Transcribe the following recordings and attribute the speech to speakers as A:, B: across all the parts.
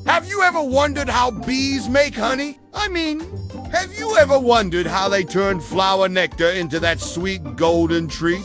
A: Have you ever wondered how bees make honey? I mean, have you ever wondered how they turn flower nectar into that sweet golden treat?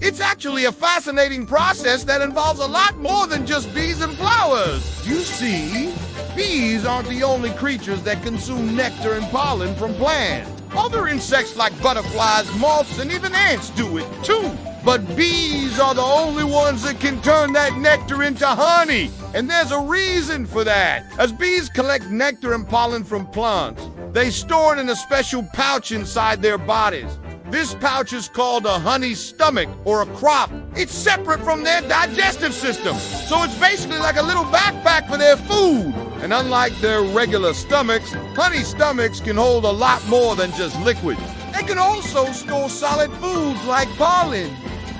A: It's actually a fascinating process that involves a lot more than just bees and flowers. You see, bees aren't the only creatures that consume nectar and pollen from plants. Other insects like butterflies, moths, and even ants do it too. But bees are the only ones that can turn that nectar into honey. And there's a reason for that. As bees collect nectar and pollen from plants, they store it in a special pouch inside their bodies. This pouch is called a honey stomach or a crop. It's separate from their digestive system. So it's basically like a little backpack for their food. And unlike their regular stomachs, honey stomachs can hold a lot more than just liquids. They can also store solid foods like pollen.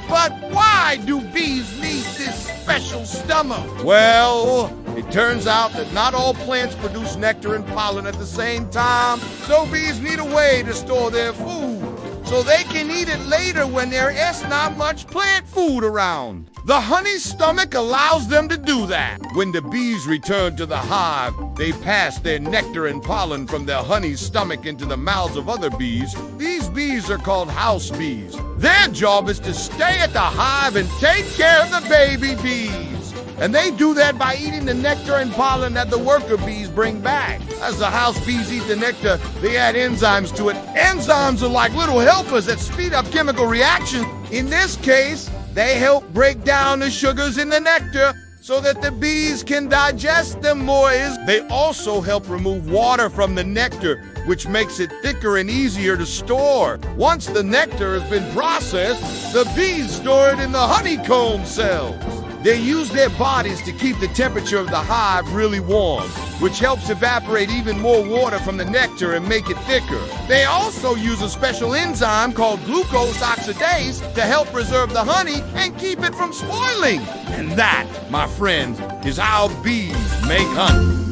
A: But why do bees need this special stomach? Well, it turns out that not all plants produce nectar and pollen at the same time, so bees need a way to store their food so they can eat it later when there is not much plant food around. The honey stomach allows them to do that. When the bees return to the hive, they pass their nectar and pollen from their honey stomach into the mouths of other bees. These bees are called house bees. Their job is to stay at the hive and take care of the baby bees. And they do that by eating the nectar and pollen that the worker bees bring back. As the house bees eat the nectar, they add enzymes to it. Enzymes are like little helpers that speed up chemical reactions. In this case, they help break down the sugars in the nectar so that the bees can digest them more. They also help remove water from the nectar, which makes it thicker and easier to store. Once the nectar has been processed, the bees store it in the honeycomb cells. They use their bodies to keep the temperature of the hive really warm, which helps evaporate even more water from the nectar and make it thicker. They also use a special enzyme called glucose oxidase to help preserve the honey and keep it from spoiling. And that, my friends, is how bees make honey.